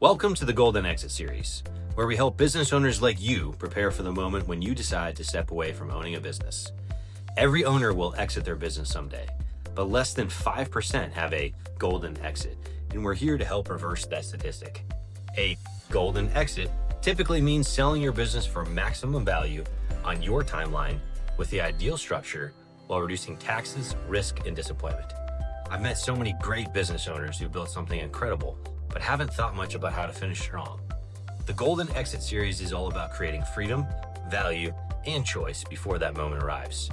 Welcome to the Golden Exit series, where we help business owners like you prepare for the moment when you decide to step away from owning a business. Every owner will exit their business someday, but less than 5% have a golden exit, and we're here to help reverse that statistic. A golden exit typically means selling your business for maximum value on your timeline with the ideal structure while reducing taxes, risk, and disappointment. I've met so many great business owners who built something incredible, but haven't thought much about how to finish strong. The Golden Exit series is all about creating freedom, value, and choice before that moment arrives.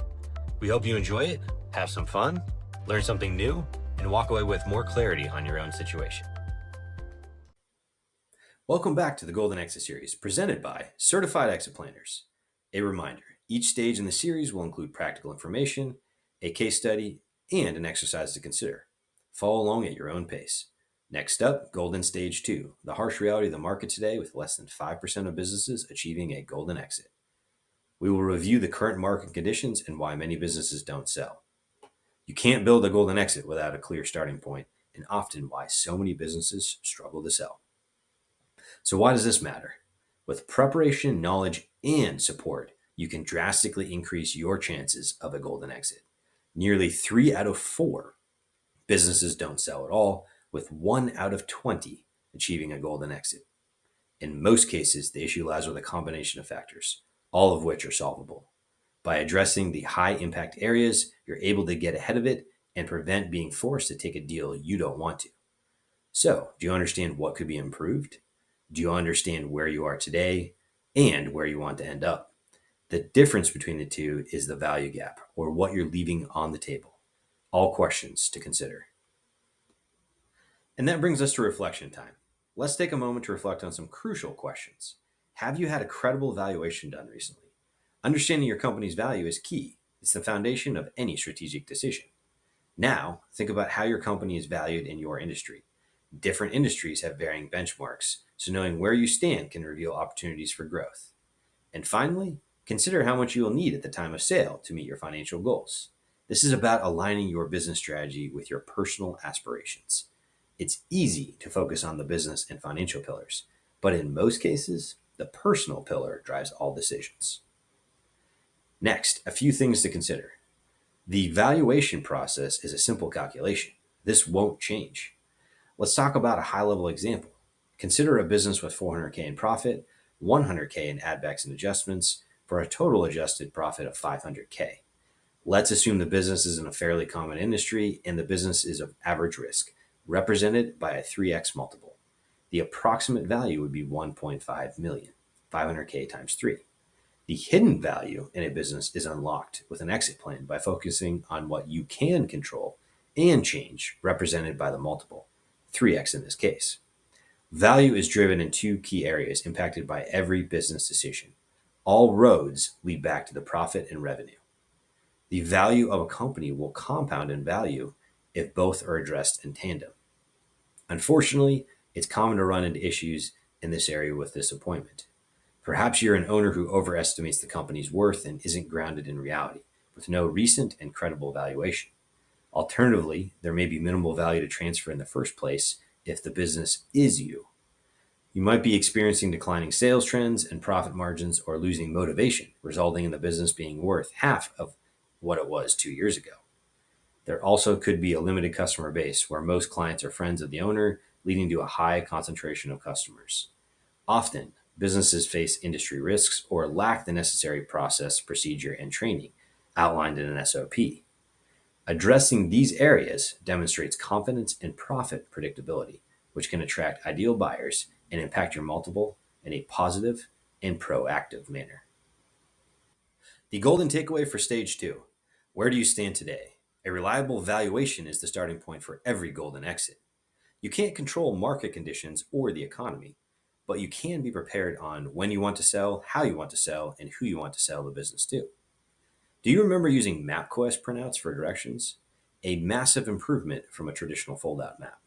We hope you enjoy it, have some fun, learn something new, and walk away with more clarity on your own situation. Welcome back to the Golden Exit series, presented by Certified Exit Planners. A reminder, each stage in the series will include practical information, a case study, and an exercise to consider. Follow along at your own pace. Next up, Golden Stage 2, the harsh reality of the market today with less than 5% of businesses achieving a golden exit. We will review the current market conditions and why many businesses don't sell. You can't build a golden exit without a clear starting point, and often why so many businesses struggle to sell. So why does this matter? With preparation, knowledge, and support, you can drastically increase your chances of a golden exit. Nearly 3 out of 4 businesses don't sell at all, with 1 out of 20 achieving a golden exit. In most cases, the issue lies with a combination of factors, all of which are solvable. By addressing the high impact areas, you're able to get ahead of it and prevent being forced to take a deal you don't want to. So, do you understand what could be improved? Do you understand where you are today and where you want to end up? The difference between the two is the value gap, or what you're leaving on the table. All questions to consider. And that brings us to reflection time. Let's take a moment to reflect on some crucial questions. Have you had a credible valuation done recently? Understanding your company's value is key. It's the foundation of any strategic decision. Now, think about how your company is valued in your industry. Different industries have varying benchmarks, so knowing where you stand can reveal opportunities for growth. And finally, consider how much you will need at the time of sale to meet your financial goals. This is about aligning your business strategy with your personal aspirations. It's easy to focus on the business and financial pillars, but in most cases, the personal pillar drives all decisions. Next, a few things to consider. The valuation process is a simple calculation. This won't change. Let's talk about a high-level example. Consider a business with $400K in profit, $100K in add-backs and adjustments, for a total adjusted profit of $500K. Let's assume the business is in a fairly common industry and the business is of average risk, represented by a 3x multiple. The approximate value would be 1.5 million, 500K times 3. The hidden value in a business is unlocked with an exit plan by focusing on what you can control and change, represented by the multiple, 3x in this case. Value is driven in 2 key areas impacted by every business decision. All roads lead back to the profit and revenue. The value of a company will compound in value if both are addressed in tandem. Unfortunately, it's common to run into issues in this area with disappointment. Perhaps you're an owner who overestimates the company's worth and isn't grounded in reality, with no recent and credible valuation. Alternatively, there may be minimal value to transfer in the first place if the business is you. You might be experiencing declining sales trends and profit margins or losing motivation, resulting in the business being worth half of what it was 2 years ago. There also could be a limited customer base where most clients are friends of the owner, leading to a high concentration of customers. Often, businesses face industry risks or lack the necessary process, procedure, and training outlined in an SOP. Addressing these areas demonstrates confidence and profit predictability, which can attract ideal buyers and impact your multiple in a positive and proactive manner. The golden takeaway for stage 2. Where do you stand today? A reliable valuation is the starting point for every golden exit. You can't control market conditions or the economy, but you can be prepared on when you want to sell, how you want to sell, and who you want to sell the business to. Do you remember using MapQuest printouts for directions? A massive improvement from a traditional fold-out map.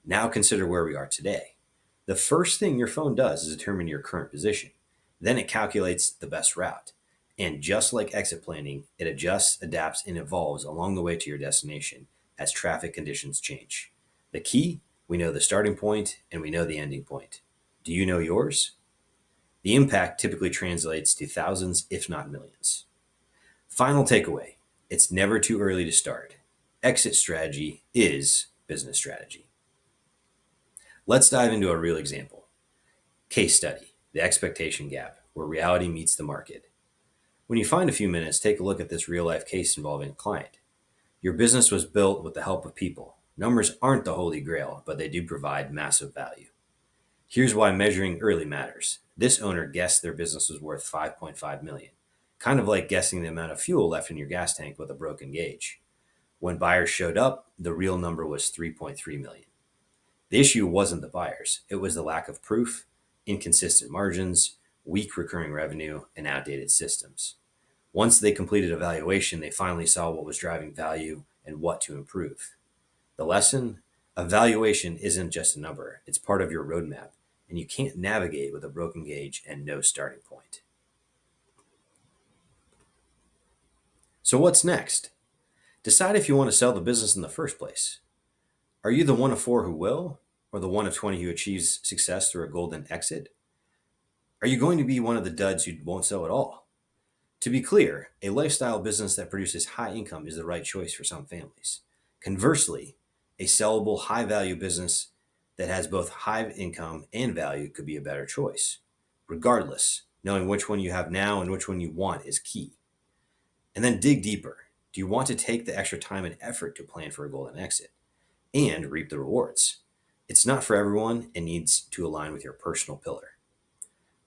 Now consider where we are today. The first thing your phone does is determine your current position. Then it calculates the best route. And just like exit planning, it adjusts, adapts, and evolves along the way to your destination as traffic conditions change. The key? We know the starting point and we know the ending point. Do you know yours? The impact typically translates to thousands, if not millions. Final takeaway: it's never too early to start. Exit strategy is business strategy. Let's dive into a real example. Case study: the expectation gap, where reality meets the market. When you find a few minutes, take a look at this real life case involving a client. Your business was built with the help of people. Numbers aren't the holy grail, but they do provide massive value. Here's why measuring early matters. This owner guessed their business was worth 5.5 million, kind of like guessing the amount of fuel left in your gas tank with a broken gauge. When buyers showed up, the real number was 3.3 million. The issue wasn't the buyers, it was the lack of proof, inconsistent margins, weak recurring revenue, and outdated systems. Once they completed a valuation, they finally saw what was driving value and what to improve. The lesson: a valuation isn't just a number, it's part of your roadmap, and you can't navigate with a broken gauge and no starting point. So, what's next? Decide if you want to sell the business in the first place. Are you the one of four who will, or the one of 20 who achieves success through a golden exit? Are you going to be one of the duds who won't sell at all? To be clear, a lifestyle business that produces high income is the right choice for some families. Conversely, a sellable, high value business that has both high income and value could be a better choice. Regardless, knowing which one you have now and which one you want is key. And then dig deeper. Do you want to take the extra time and effort to plan for a golden exit and reap the rewards? It's not for everyone and needs to align with your personal pillar.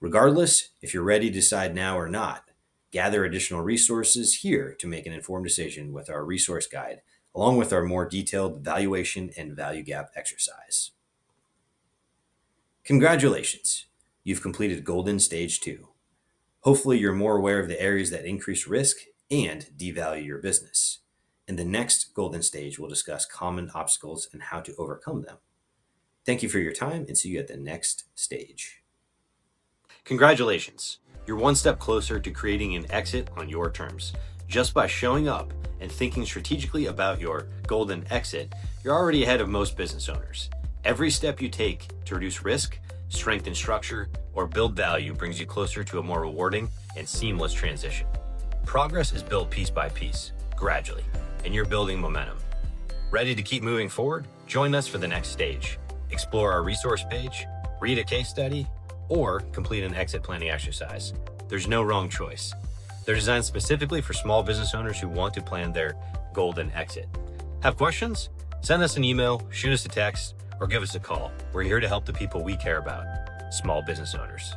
Regardless, if you're ready to decide now or not, gather additional resources here to make an informed decision with our resource guide, along with our more detailed valuation and value gap exercise. Congratulations! You've completed Golden Stage 2. Hopefully, you're more aware of the areas that increase risk and devalue your business. In the next Golden Stage, we'll discuss common obstacles and how to overcome them. Thank you for your time and see you at the next stage. Congratulations! You're one step closer to creating an exit on your terms. Just by showing up and thinking strategically about your golden exit, you're already ahead of most business owners. Every step you take to reduce risk, strengthen structure, or build value brings you closer to a more rewarding and seamless transition. Progress is built piece by piece, gradually, and you're building momentum. Ready to keep moving forward? Join us for the next stage. Explore our resource page, read a case study, or complete an exit planning exercise. There's no wrong choice. They're designed specifically for small business owners who want to plan their golden exit. Have questions? Send us an email, shoot us a text, or give us a call. We're here to help the people we care about, small business owners.